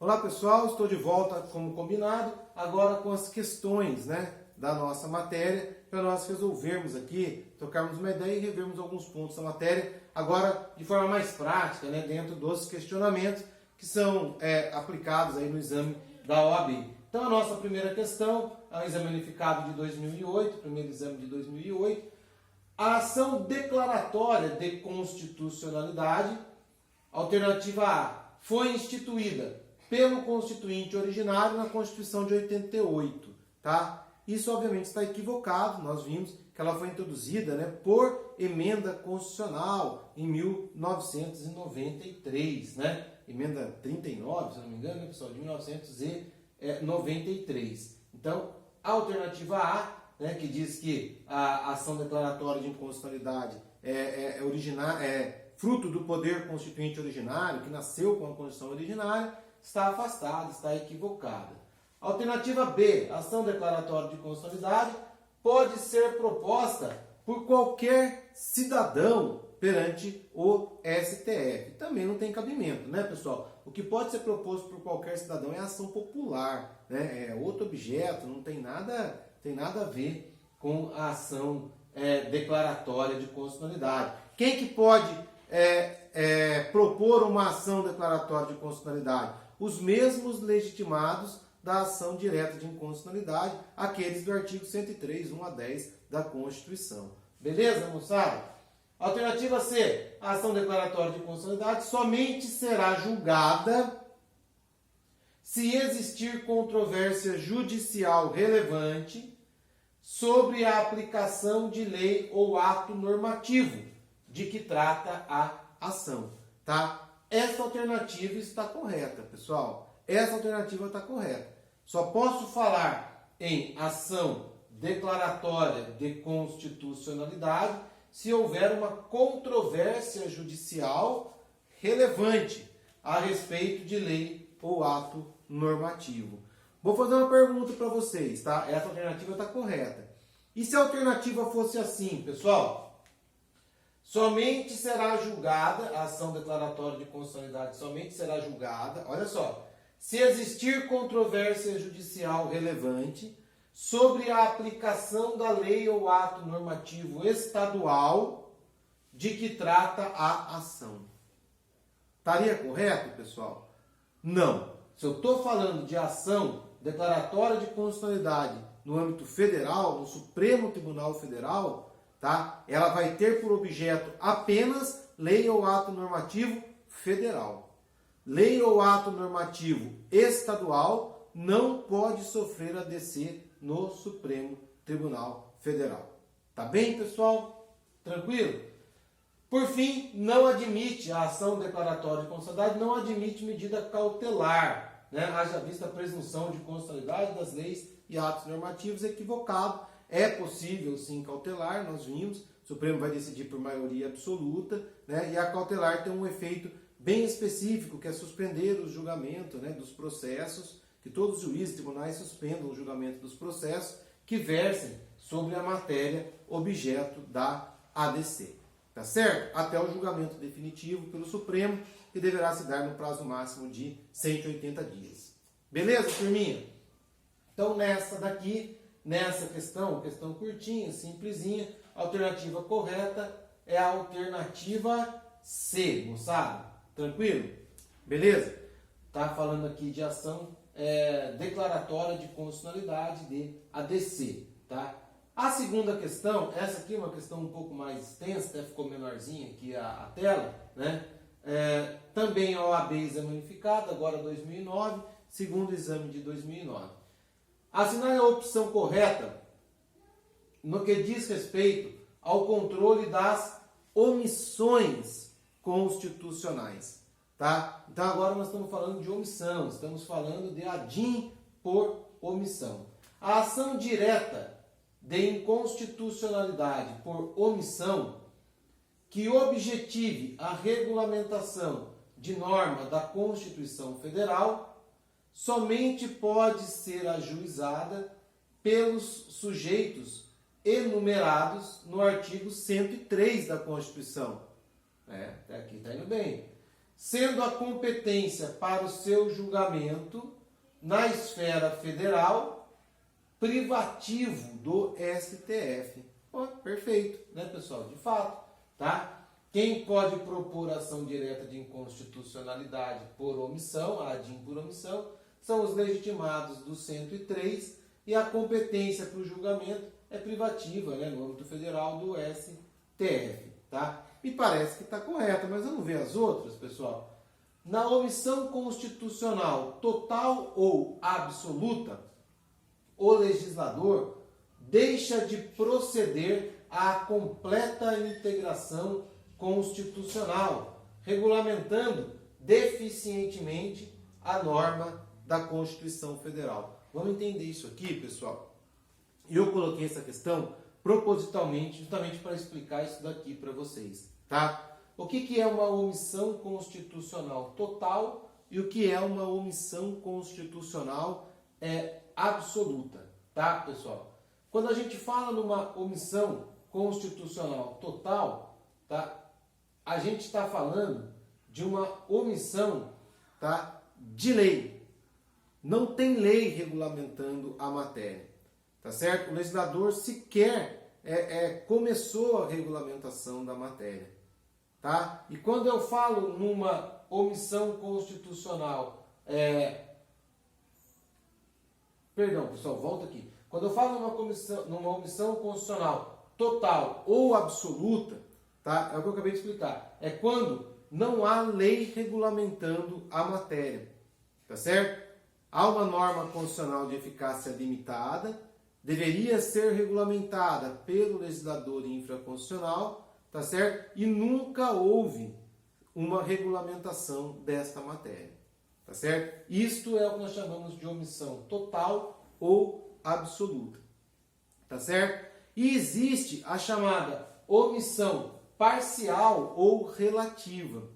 Olá pessoal, estou de volta como combinado, agora com as questões da nossa matéria, para nós resolvermos aqui, trocarmos uma ideia e revermos alguns pontos da matéria, agora de forma mais prática, dentro dos questionamentos que são aplicados aí no exame da OAB. Então a nossa primeira questão é o exame unificado de 2008, primeiro exame de 2008, a ação declaratória de constitucionalidade, alternativa A, foi instituída pelo constituinte originário na Constituição de 88, tá? Isso obviamente está equivocado, nós vimos que ela foi introduzida por emenda constitucional em 1993, emenda 39, se não me engano, pessoal, de 1993. Então, a alternativa A, que diz que a ação declaratória de inconstitucionalidade é fruto do poder constituinte originário, que nasceu com a Constituição originária, está afastada, está equivocada. Alternativa B, a ação declaratória de constitucionalidade pode ser proposta por qualquer cidadão perante o STF. Também não tem cabimento, pessoal? O que pode ser proposto por qualquer cidadão é ação popular, é outro objeto, não tem nada a ver com a ação declaratória de constitucionalidade. Quem que pode propor uma ação declaratória de constitucionalidade? Os mesmos legitimados da ação direta de inconstitucionalidade, aqueles do artigo 103, 1 a 10 da Constituição. Beleza, moçada? Alternativa C, a ação declaratória de constitucionalidade somente será julgada se existir controvérsia judicial relevante sobre a aplicação de lei ou ato normativo de que trata a ação, tá? Essa alternativa está correta, pessoal. Essa alternativa está correta. Só posso falar em ação declaratória de constitucionalidade se houver uma controvérsia judicial relevante a respeito de lei ou ato normativo. Vou fazer uma pergunta para vocês, tá? Essa alternativa está correta. E se a alternativa fosse assim, pessoal? Somente será julgada, a ação declaratória de constitucionalidade somente será julgada, olha só, se existir controvérsia judicial relevante sobre a aplicação da lei ou ato normativo estadual de que trata a ação. Estaria correto, pessoal? Não. Se eu estou falando de ação declaratória de constitucionalidade no âmbito federal, no Supremo Tribunal Federal, tá? Ela vai ter por objeto apenas lei ou ato normativo federal. Lei ou ato normativo estadual não pode sofrer ADC no Supremo Tribunal Federal. Tá bem, pessoal? Tranquilo? Por fim, não admite a ação declaratória de constitucionalidade, não admite medida cautelar, haja vista a presunção de constitucionalidade das leis e atos normativos equivocado. É possível, sim, cautelar, nós vimos, o Supremo vai decidir por maioria absoluta, e a cautelar tem um efeito bem específico, que é suspender o julgamento dos processos, que todos os juízes e tribunais suspendam o julgamento dos processos que versem sobre a matéria objeto da ADC. Tá certo? Até o julgamento definitivo pelo Supremo, que deverá se dar no prazo máximo de 180 dias. Beleza, turminha? Então, nessa questão curtinha, simplesinha, a alternativa correta é a alternativa C, moçada. Tranquilo? Beleza? Tá falando aqui de ação declaratória de constitucionalidade de ADC, tá? A segunda questão, essa aqui é uma questão um pouco mais extensa, até ficou menorzinha aqui a tela, também a OAB exame unificado, agora 2009, segundo exame de 2009. Assinar a opção correta no que diz respeito ao controle das omissões constitucionais, tá? Então agora nós estamos falando de omissão, estamos falando de ADIM por omissão. A ação direta de inconstitucionalidade por omissão que objetive a regulamentação de norma da Constituição Federal somente pode ser ajuizada pelos sujeitos enumerados no artigo 103 da Constituição. Até aqui está indo bem. sendo a competência para o seu julgamento na esfera federal privativo do STF. Oh, perfeito, né, pessoal? De fato, tá? Quem pode propor ação direta de inconstitucionalidade por omissão, a ADIM por omissão, são os legitimados do 103 e a competência para o julgamento é privativa, né, no âmbito federal do STF, tá? Me parece que está correta, mas vamos ver as outras, pessoal. Na omissão constitucional total ou absoluta, o legislador deixa de proceder à completa integração constitucional, regulamentando deficientemente a norma da Constituição Federal. Vamos entender isso aqui, pessoal? E eu coloquei essa questão propositalmente, justamente para explicar isso daqui para vocês, tá? O que é uma omissão constitucional total e o que é uma omissão constitucional absoluta, tá, pessoal? Quando a gente fala numa omissão constitucional total, tá, a gente está falando de uma omissão, tá, de lei. Não tem lei regulamentando a matéria, tá certo? O legislador sequer começou a regulamentação da matéria, tá? E quando eu falo numa omissão constitucional, perdão, pessoal, volta aqui. Quando eu falo numa omissão constitucional total ou absoluta, tá? É o que eu acabei de explicar. É quando não há lei regulamentando a matéria, tá certo? Há uma norma constitucional de eficácia limitada, deveria ser regulamentada pelo legislador infraconstitucional, tá certo? E nunca houve uma regulamentação desta matéria, tá certo? Isto é o que nós chamamos de omissão total ou absoluta, tá certo? E existe a chamada omissão parcial ou relativa,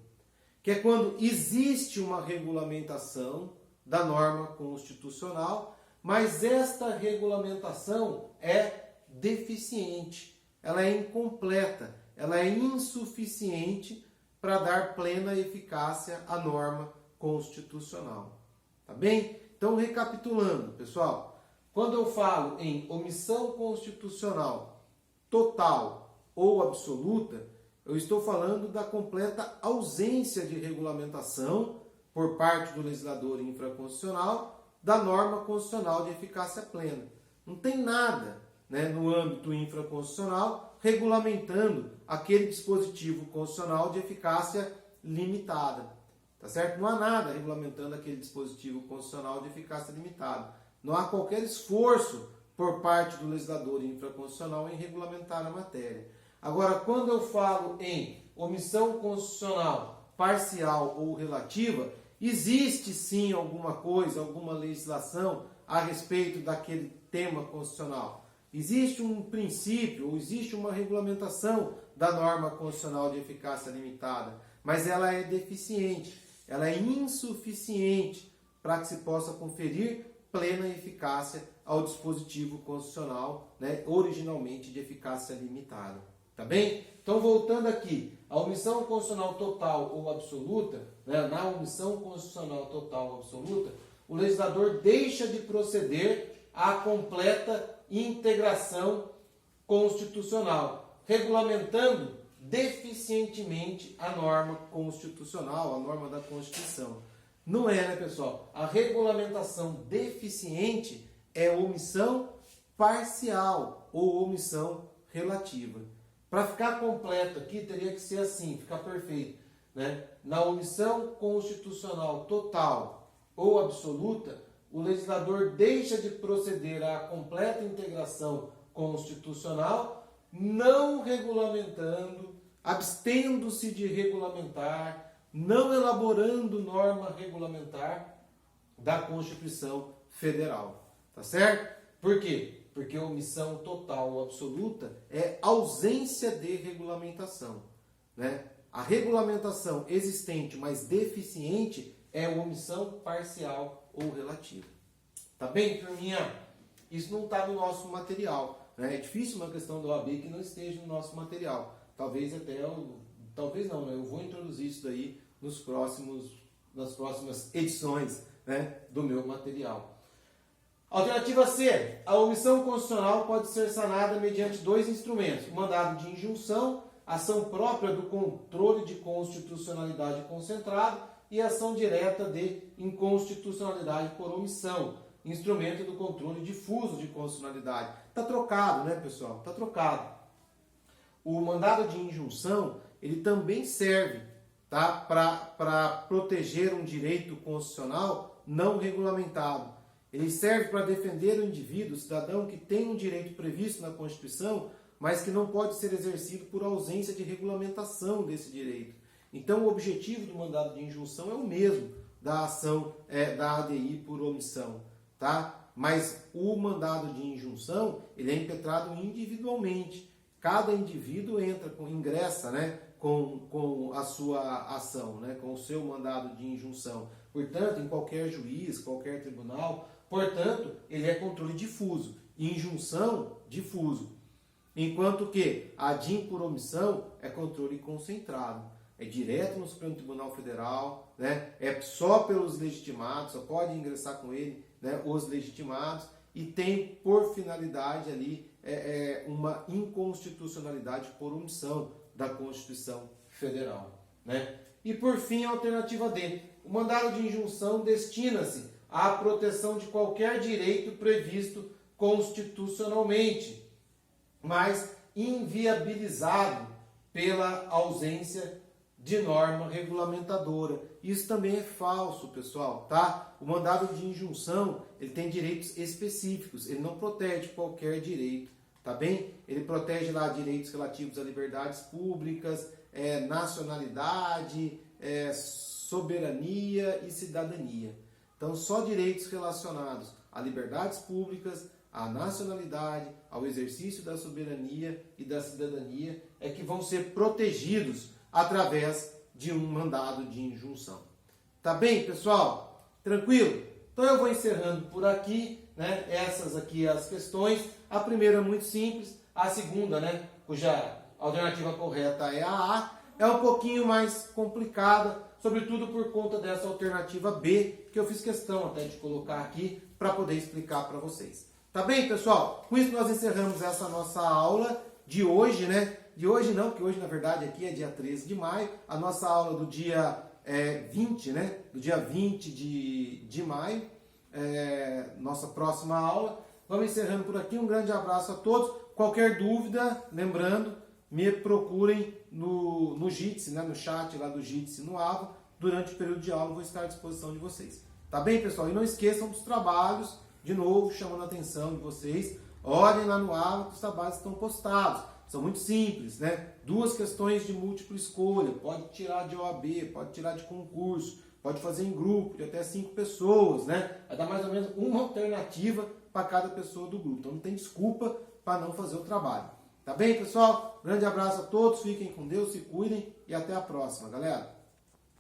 que é quando existe uma regulamentação da norma constitucional, mas esta regulamentação é deficiente, ela é incompleta, ela é insuficiente para dar plena eficácia à norma constitucional. Tá bem? Então, recapitulando, pessoal, quando eu falo em omissão constitucional total ou absoluta, eu estou falando da completa ausência de regulamentação por parte do legislador infraconstitucional da norma constitucional de eficácia plena. Não tem nada, né, no âmbito infraconstitucional regulamentando aquele dispositivo constitucional de eficácia limitada. Tá certo? Não há nada regulamentando aquele dispositivo constitucional de eficácia limitada. Não há qualquer esforço por parte do legislador infraconstitucional em regulamentar a matéria. Agora, quando eu falo em omissão constitucional parcial ou relativa, existe sim alguma coisa, alguma legislação a respeito daquele tema constitucional. Existe um princípio, ou existe uma regulamentação da norma constitucional de eficácia limitada, mas ela é deficiente, ela é insuficiente para que se possa conferir plena eficácia ao dispositivo constitucional, né, originalmente de eficácia limitada. Tá bem? Então, voltando aqui, a omissão constitucional total ou absoluta, né, na omissão constitucional total ou absoluta, o legislador deixa de proceder à completa integração constitucional, regulamentando deficientemente a norma constitucional, a norma da Constituição. Não é, né, pessoal? A regulamentação deficiente é omissão parcial ou omissão relativa. Para ficar completo aqui, teria que ser assim, ficar perfeito, né? Na omissão constitucional total ou absoluta, o legislador deixa de proceder à completa integração constitucional, não regulamentando, abstendo-se de regulamentar, não elaborando norma regulamentar da Constituição Federal. Tá certo? Por quê? Porque omissão total ou absoluta é ausência de regulamentação, né? A regulamentação existente, mas deficiente, é omissão parcial ou relativa. Tá bem, turminha? Isso não está no nosso material, né? É difícil uma questão da OAB que não esteja no nosso material. Talvez até, talvez não, né? Eu vou introduzir isso daí nas próximas edições, né, do meu material. Alternativa C. A omissão constitucional pode ser sanada mediante dois instrumentos: o mandado de injunção, ação própria do controle de constitucionalidade concentrado, e ação direta de inconstitucionalidade por omissão, instrumento do controle difuso de constitucionalidade. Está trocado, né, pessoal? Está trocado. O mandado de injunção, ele também serve, tá, para proteger um direito constitucional não regulamentado. Ele serve para defender o indivíduo, o cidadão que tem um direito previsto na Constituição, mas que não pode ser exercido por ausência de regulamentação desse direito. Então, o objetivo do mandado de injunção é o mesmo da ação da ADI por omissão, tá? Mas o mandado de injunção, ele é impetrado individualmente. Cada indivíduo ingressa, né, com a sua ação, né, com o seu mandado de injunção. Portanto, em qualquer juiz, qualquer tribunal, portanto, ele é controle difuso. Injunção, difuso. Enquanto que a ADIM por omissão é controle concentrado. É direto no Supremo Tribunal Federal, né? É só pelos legitimados, só pode ingressar com ele, né, os legitimados, e tem por finalidade ali uma inconstitucionalidade por omissão da Constituição Federal, né? E por fim, a alternativa D. O mandado de injunção destina-se à proteção de qualquer direito previsto constitucionalmente, mas inviabilizado pela ausência de norma regulamentadora. Isso também é falso, pessoal, tá? O mandado de injunção, ele tem direitos específicos, ele não protege qualquer direito, tá bem? Ele protege lá direitos relativos a liberdades públicas, nacionalidade, soberania e cidadania. Então, só direitos relacionados a liberdades públicas, à nacionalidade, ao exercício da soberania e da cidadania é que vão ser protegidos através de um mandado de injunção. Tá bem, pessoal? Tranquilo? Então eu vou encerrando por aqui, né? Essas aqui as questões. A primeira é muito simples, a segunda, né, cuja alternativa correta é a A, é um pouquinho mais complicada, sobretudo por conta dessa alternativa B, que eu fiz questão até de colocar aqui para poder explicar para vocês. Tá bem, pessoal? Com isso nós encerramos essa nossa aula de hoje, né? De hoje não, porque hoje na verdade aqui é dia 13 de maio, a nossa aula do dia 20, né? Do dia 20 de maio, nossa próxima aula. Vamos encerrando por aqui, um grande abraço a todos. Qualquer dúvida, lembrando, me procurem no Jitsi, né? No chat lá do Jitsi no AVA. Durante o período de aula eu vou estar à disposição de vocês. Tá bem, pessoal? E não esqueçam dos trabalhos, de novo, chamando a atenção de vocês. Olhem lá no AVA que os trabalhos estão postados. São muito simples, né? 2 questões de múltipla escolha. Pode tirar de OAB, pode tirar de concurso, pode fazer em grupo de até 5 pessoas, né? Vai dar mais ou menos uma alternativa para cada pessoa do grupo. Então não tem desculpa para não fazer o trabalho. Tá bem, pessoal? Grande abraço a todos, fiquem com Deus, se cuidem e até a próxima, galera.